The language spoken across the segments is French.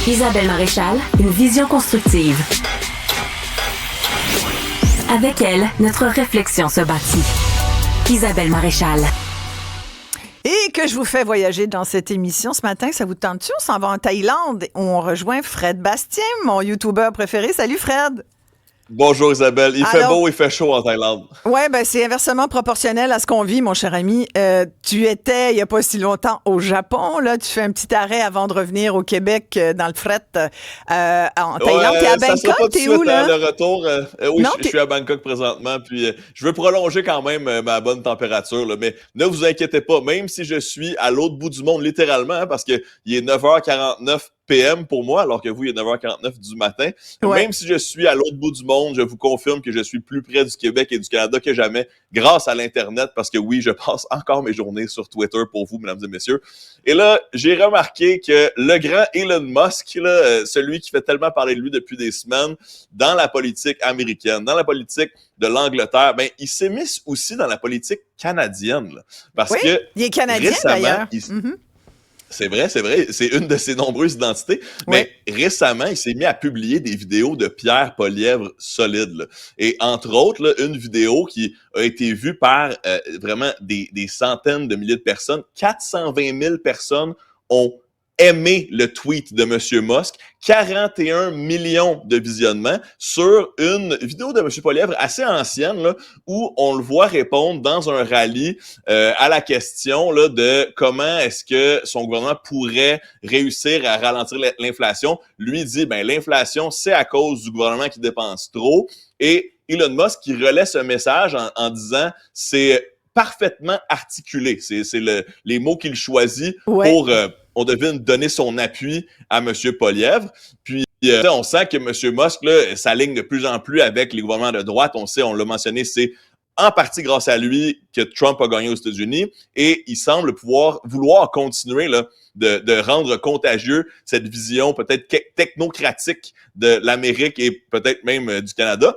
Isabelle Maréchal, une vision constructive. Avec elle, notre réflexion se bâtit. Isabelle Maréchal. Et que je vous fais voyager dans cette émission ce matin, ça vous tente-tu? On s'en va en Thaïlande où on rejoint Fred Bastien, mon YouTuber préféré. Salut Fred! Bonjour Isabelle. Il fait beau, il fait chaud en Thaïlande. Oui, ben c'est inversement proportionnel à ce qu'on vit, mon cher ami. Tu étais, il n'y a pas si longtemps, au Japon. Là, tu fais un petit arrêt avant de revenir au Québec dans le fret. En Thaïlande, t'es à Bangkok, t'es où, là? Le retour, oui, je suis à Bangkok présentement. Puis je veux prolonger quand même ma bonne température. Là, mais ne vous inquiétez pas, même si je suis à l'autre bout du monde, littéralement, hein, parce qu'il est 9h49 PM pour moi, alors que vous, il est 9h49 du matin. Ouais. Même si je suis à l'autre bout du monde, je vous confirme que je suis plus près du Québec et du Canada que jamais, grâce à l'Internet, parce que oui, je passe encore mes journées sur Twitter pour vous, mesdames et messieurs. Et là, j'ai remarqué que le grand Elon Musk, là, celui qui fait tellement parler de lui depuis des semaines, dans la politique américaine, dans la politique de l'Angleterre, ben, il s'est mis aussi dans la politique canadienne. Là, parce que il est canadien, d'ailleurs. C'est vrai, c'est une de ses nombreuses identités. Mais récemment, il s'est mis à publier des vidéos de Pierre Poilievre solides. Là. Et entre autres, là, une vidéo qui a été vue par vraiment des centaines de milliers de personnes. 420 000 personnes ont aimé le tweet de M. Musk, 41 millions de visionnements sur une vidéo de M. Poilievre assez ancienne, là, où on le voit répondre dans un rallye à la question là, de comment est-ce que son gouvernement pourrait réussir à ralentir l'inflation. Lui dit, ben l'inflation, c'est à cause du gouvernement qui dépense trop. Et Elon Musk qui relaie ce message en disant, c'est parfaitement articulé. C'est les mots qu'il choisit pour... on devine donner son appui à M. Poilievre. Puis, on sent que M. Musk là, s'aligne de plus en plus avec les gouvernements de droite. On sait, on l'a mentionné, c'est en partie grâce à lui que Trump a gagné aux États-Unis. Et il semble vouloir continuer là, de rendre contagieux cette vision peut-être technocratique de l'Amérique et peut-être même du Canada.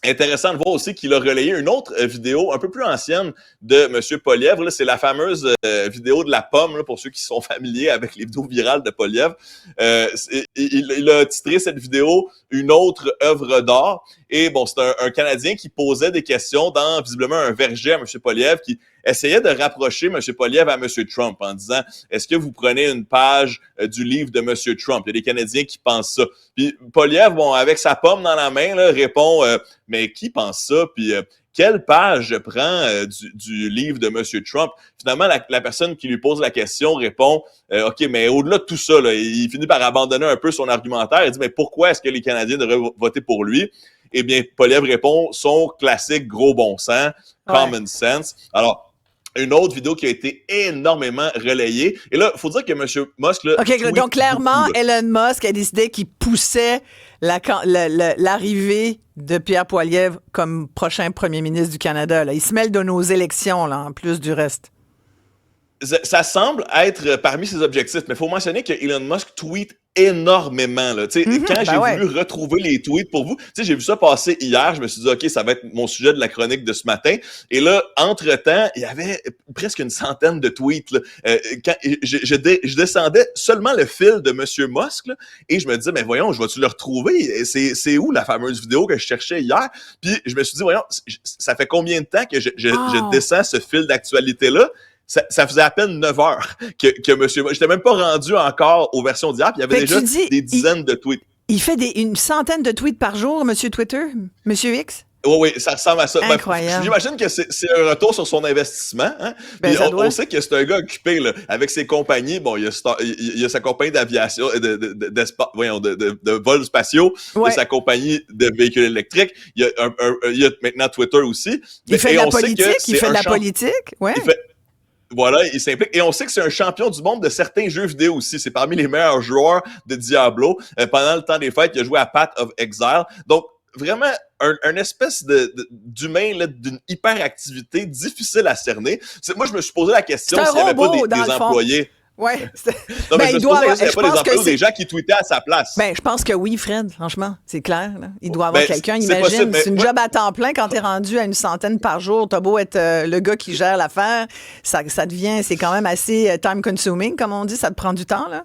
Intéressant de voir aussi qu'il a relayé une autre vidéo un peu plus ancienne de M. Poilievre. Là, c'est la fameuse vidéo de la pomme, là, pour ceux qui sont familiers avec les vidéos virales de Poilievre. Il a titré cette vidéo « Une autre œuvre d'art ». Et bon, c'est un Canadien qui posait des questions dans visiblement un verger à M. Poilievre qui essayait de rapprocher M. Poilievre à M. Trump en disant « Est-ce que vous prenez une page du livre de M. Trump? » Il y a des Canadiens qui pensent ça. Puis Poilievre, bon, avec sa pomme dans la main, là, répond « Mais qui pense ça? » Puis quelle page je prends du livre de M. Trump? Finalement, la personne qui lui pose la question répond OK, mais au-delà de tout ça, là, il finit par abandonner un peu son argumentaire. Il dit « Mais pourquoi est-ce que les Canadiens devraient voter pour lui? » Eh bien, Poilievre répond son classique gros bon sens, common sense. Alors, une autre vidéo qui a été énormément relayée. Et là, il faut dire que M. Musk... Là, OK, donc clairement, Elon Musk a décidé qu'il poussait l'arrivée de Pierre Poilievre comme prochain premier ministre du Canada. Là. Il se mêle de nos élections, là, en plus du reste. Ça semble être parmi ses objectifs, mais il faut mentionner que Elon Musk tweet énormément. Là. Quand j'ai voulu retrouver les tweets pour vous, j'ai vu ça passer hier, je me suis dit, OK, ça va être mon sujet de la chronique de ce matin. Et là, entre-temps, il y avait presque une centaine de tweets. Là. Quand je descendais seulement le fil de M. Musk, là, et je me disais, mais voyons, je vais-tu le retrouver? C'est où la fameuse vidéo que je cherchais hier? Puis je me suis dit, voyons, ça fait combien de temps que je descends ce fil d'actualité-là? Ça faisait à peine 9 heures que monsieur... J'étais même pas rendu encore aux versions d'hier, puis il y avait déjà des dizaines de tweets. Il fait une centaine de tweets par jour, monsieur Twitter, monsieur X? Oui, ça ressemble à ça. Incroyable. J'imagine que c'est un retour sur son investissement. Hein? On sait que c'est un gars occupé là, avec ses compagnies. Bon, il y a sa compagnie d'aviation, de vols spatiaux, il y a sa compagnie de véhicules électriques. Il y a maintenant Twitter aussi. Il fait de la politique, ouais. Voilà, il s'implique. Et on sait que c'est un champion du monde de certains jeux vidéo aussi. C'est parmi les meilleurs joueurs de Diablo. Pendant le temps des fêtes, il a joué à Path of Exile. Donc, vraiment, un espèce d'humain là, d'une hyperactivité difficile à cerner. Moi, je me suis posé la question s'il n'y avait pas des employés... Oui. Non, mais il doit avoir des gens qui tweetaient à sa place. Ben, je pense que oui, Fred, franchement, c'est clair. Là. Il doit avoir quelqu'un, imagine. C'est une job à temps plein quand t'es rendu à une centaine par jour. T'as beau être le gars qui gère l'affaire, ça devient, c'est quand même assez time-consuming, comme on dit, ça te prend du temps, là.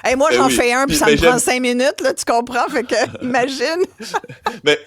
Hey, moi, j'en fais un, puis ça me j'aime... prend 5 minutes, là, tu comprends? Fait que, imagine. Mais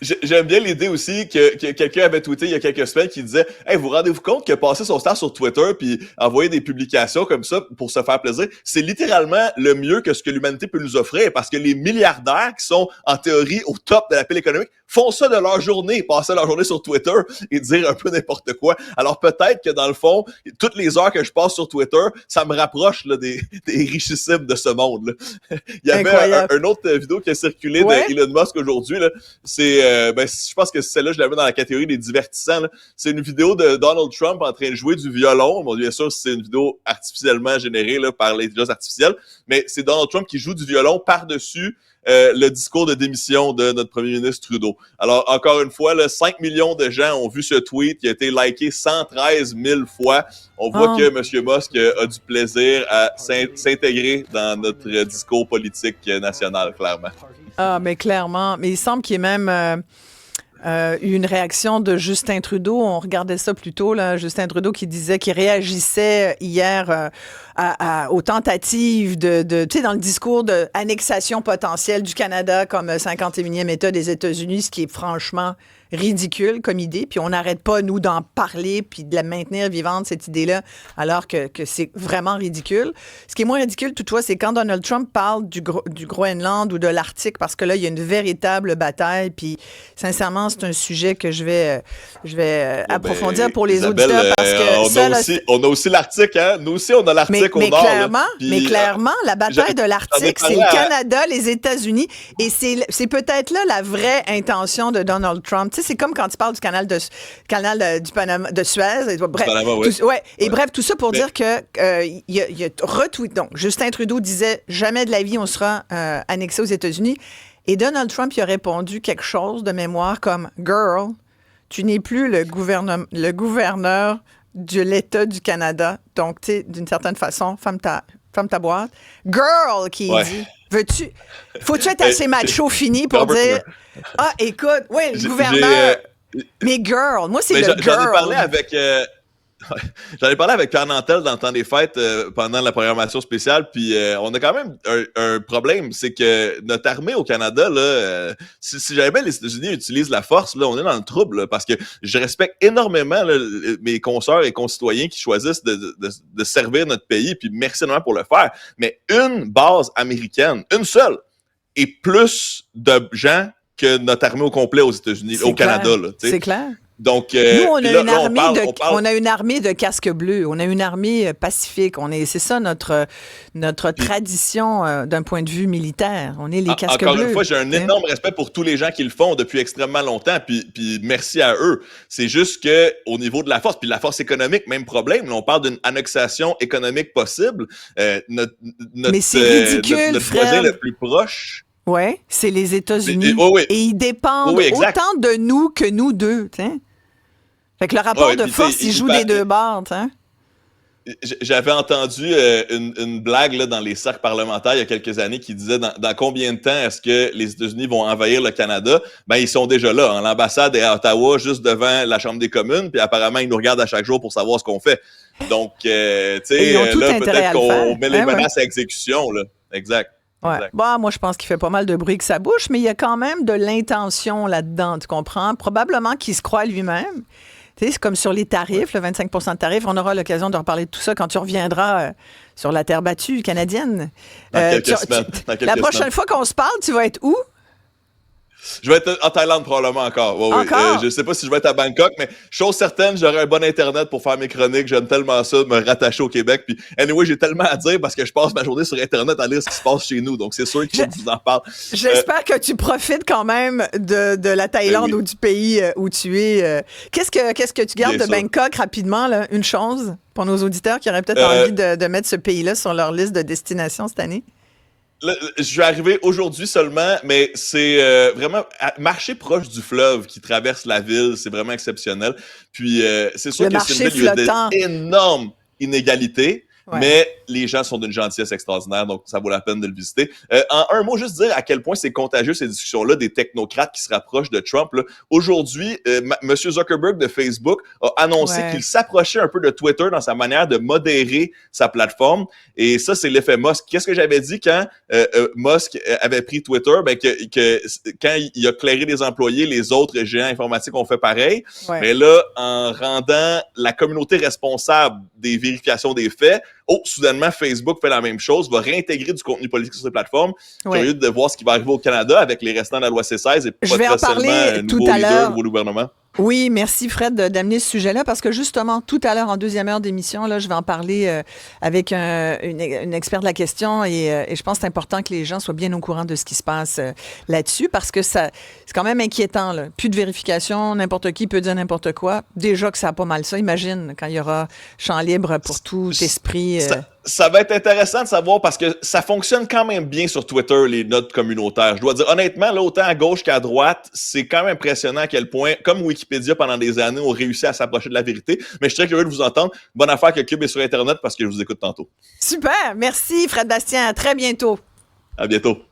j'aime bien l'idée aussi que quelqu'un avait tweeté il y a quelques semaines qui disait « Hey, vous rendez-vous compte que passer son temps sur Twitter puis envoyer des publications comme ça pour se faire plaisir, c'est littéralement le mieux que ce que l'humanité peut nous offrir parce que les milliardaires qui sont en théorie au top de la pile économique font ça de leur journée, passer leur journée sur Twitter et dire un peu n'importe quoi. Alors peut-être que dans le fond, toutes les heures que je passe sur Twitter, ça me rapproche là, des richissimes de ce monde. Là. Il y avait une autre vidéo qui a circulé d'Elon Musk aujourd'hui. Là. C'est, je pense que celle-là, je la mets dans la catégorie des divertissants. Là. C'est une vidéo de Donald Trump en train de jouer du violon. Bon, bien sûr, c'est une vidéo artificiellement générée là, par l'intelligence artificielle, mais c'est Donald Trump qui joue du violon par-dessus le discours de démission de notre premier ministre Trudeau. Alors, encore une fois, là, 5 millions de gens ont vu ce tweet qui a été liké 113 000 fois. On voit que M. Musk a du plaisir à s'intégrer dans notre discours politique national, clairement. Ah, mais clairement. Mais il semble qu'il y ait même... une réaction de Justin Trudeau. On regardait ça plus tôt, là. Justin Trudeau qui disait qu'il réagissait hier aux tentatives de tu sais, dans le discours d'annexation potentielle du Canada comme 51e État des États-Unis, ce qui est franchement ridicule comme idée, puis on n'arrête pas, nous, d'en parler puis de la maintenir vivante, cette idée-là, alors que c'est vraiment ridicule. Ce qui est moins ridicule, toutefois, c'est quand Donald Trump parle du Groenland ou de l'Arctique, parce que là, il y a une véritable bataille, puis sincèrement, c'est un sujet que je vais approfondir pour les Isabelle, auditeurs, parce que on a aussi l'Arctique, hein? Nous aussi, on a l'Arctique au nord. Mais clairement, la bataille de l'Arctique, c'est le Canada, les États-Unis, et c'est peut-être là la vraie intention de Donald Trump. Tu sais, c'est comme quand tu parles du canal du Panama, de Suez. Bref, Panama, bref, tout ça pour dire que il a retweet. Donc, Justin Trudeau disait jamais de la vie on sera annexé aux États-Unis. Et Donald Trump y a répondu quelque chose de mémoire comme Girl, tu n'es plus le gouverneur de l'État du Canada. Donc, tu sais, d'une certaine façon, ferme ta boîte. Girl, qui dit. Faut-tu être assez macho fini pour dire ah, écoute, oui, le gouverneur. Mais girl, moi, c'est le girl. J'en ai parlé avec. J'en ai parlé avec Pierre Nantel dans le temps des fêtes pendant la programmation spéciale, puis on a quand même un problème, c'est que notre armée au Canada, là, si jamais les États-Unis utilisent la force, là, on est dans le trouble, là, parce que je respecte énormément là, mes consoeurs et concitoyens qui choisissent de servir notre pays, puis merci énormément pour le faire, mais une base américaine, une seule, et plus de gens que notre armée au complet aux États-Unis, au Canada. Là, c'est clair. Donc, nous, on a une armée de casques bleus. On a une armée pacifique. C'est ça notre tradition d'un point de vue militaire. On est les casques bleus. Encore une fois, j'ai un énorme respect pour tous les gens qui le font depuis extrêmement longtemps. Puis merci à eux. C'est juste que au niveau de la force, puis la force économique, même problème. Là, on parle d'une annexation économique possible. Mais c'est ridicule, notre voisin le plus proche. Oui, c'est les États-Unis. Et ils dépendent autant de nous que nous deux. T'sais. Fait que le rapport de force, il joue des deux bords. J'avais entendu une blague là, dans les cercles parlementaires il y a quelques années qui disait dans combien de temps est-ce que les États-Unis vont envahir le Canada? Ben, ils sont déjà là. Hein. L'ambassade est à Ottawa, juste devant la Chambre des communes, puis apparemment, ils nous regardent à chaque jour pour savoir ce qu'on fait. Donc, tu sais, là, peut-être qu'on met les menaces à exécution. Là. Exact. Ouais. Bon, moi, je pense qu'il fait pas mal de bruit que sa bouche, mais il y a quand même de l'intention là-dedans, tu comprends? Probablement qu'il se croit lui-même. Tu sais, c'est comme sur les tarifs, le 25 de tarifs. On aura l'occasion de reparler de tout ça quand tu reviendras sur la terre battue canadienne. Dans quelques semaines. La prochaine fois qu'on se parle, tu vas être où? Je vais être en Thaïlande probablement encore. Ouais, encore? Je sais pas si je vais être à Bangkok, mais chose certaine, j'aurai un bon Internet pour faire mes chroniques. J'aime tellement ça, me rattacher au Québec. Puis, anyway, j'ai tellement à dire parce que je passe ma journée sur Internet à lire ce qui se passe chez nous. Donc, c'est sûr qu'il faut que je vous en parle. J'espère que tu profites quand même de la Thaïlande ou du pays où tu es. Qu'est-ce que tu gardes de Bangkok rapidement, là? Une chose pour nos auditeurs qui auraient peut-être envie de mettre ce pays-là sur leur liste de destinations cette année? Là, je suis arrivé aujourd'hui seulement, mais c'est vraiment marcher proche du fleuve qui traverse la ville, c'est vraiment exceptionnel. Puis c'est sûr que c'est une ville où il y a d'énormes inégalités, mais les gens sont d'une gentillesse extraordinaire, donc ça vaut la peine de le visiter. En un mot, juste dire à quel point c'est contagieux ces discussions-là des technocrates qui se rapprochent de Trump. Là. Aujourd'hui, M. Zuckerberg de Facebook a annoncé qu'il s'approchait un peu de Twitter dans sa manière de modérer sa plateforme, et ça, c'est l'effet Musk. Qu'est-ce que j'avais dit quand Musk avait pris Twitter? Ben, que quand il a clairé les employés, les autres géants informatiques ont fait pareil. Mais là, en rendant la communauté responsable des vérifications des faits, soudainement, Facebook fait la même chose, va réintégrer du contenu politique sur ses plateformes. Curieux de voir ce qui va arriver au Canada avec les restants de la loi C-16 et pas très seulement un nouveau leader, nouveau gouvernement. Oui, merci Fred d'amener ce sujet-là parce que justement, tout à l'heure, en deuxième heure d'émission, là, je vais en parler avec une experte de la question et je pense que c'est important que les gens soient bien au courant de ce qui se passe là-dessus parce que c'est quand même inquiétant. Là. Plus de vérification, n'importe qui peut dire n'importe quoi. Déjà que ça a pas mal ça. Imagine quand il y aura champ libre pour tout esprit. Ça va être intéressant de savoir parce que ça fonctionne quand même bien sur Twitter, les notes communautaires. Je dois dire, honnêtement, là, autant à gauche qu'à droite, c'est quand même impressionnant à quel point, comme Wikipédia pendant des années, ont réussi à s'approcher de la vérité. Mais je suis très curieux de vous entendre. Bonne affaire que Cube est sur Internet parce que je vous écoute tantôt. Super. Merci, Fred Bastien. À très bientôt. À bientôt.